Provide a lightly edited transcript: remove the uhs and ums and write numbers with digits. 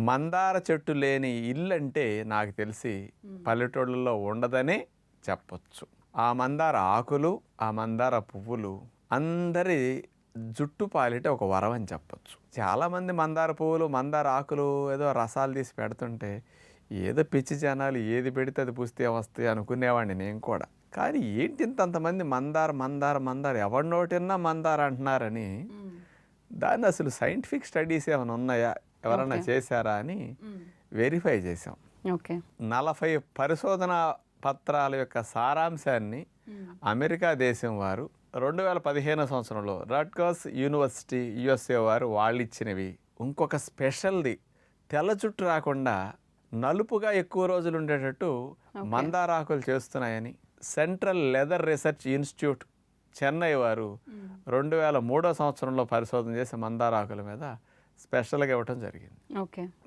మందార చెట్టు లేని ఇల్లు అంటే నాకు తెలిసి పల్లెటూళ్ళలో ఉండదనే చెప్పొచ్చు. ఆ మందార ఆకులు, ఆ మందార పువ్వులు అందరి జుట్టు పాలిట ఒక వరం అని చెప్పొచ్చు. చాలామంది మందార పువ్వులు, మందార ఆకులు ఏదో రసాలు తీసి పెడుతుంటే ఏదో పిచ్చి జనాలు ఏది పెడితే అది పుస్తే వస్తాయి అనుకునేవాడిని నేను కూడా. కానీ ఏంటి ఇంతంతమంది మందార మందార మందార ఎవరి నోటిన్నా మందార అంటున్నారని దాన్ని అసలు సైంటిఫిక్ స్టడీస్ ఏమైనా ఉన్నాయా, ఎవరైనా చేశారా అని వెరిఫై చేసాం. 40 పరిశోధన పత్రాల యొక్క సారాంశాన్ని అమెరికా దేశం వారు 2015 సంవత్సరంలో రట్గర్స్ యూనివర్సిటీ USA వారు వాళ్ళు ఇచ్చినవి. ఇంకొక స్పెషల్ది తెల్ల జుట్టు రాకుండా నలుపుగా ఎక్కువ రోజులు ఉండేటట్టు మందారాకులు చేస్తున్నాయని central leather research institute Chennai వారు 2003 సంవత్సరంలో పరిశోధన చేసి మందారాకుల మీద స్పెషల్గా ఇవ్వటం జరిగింది.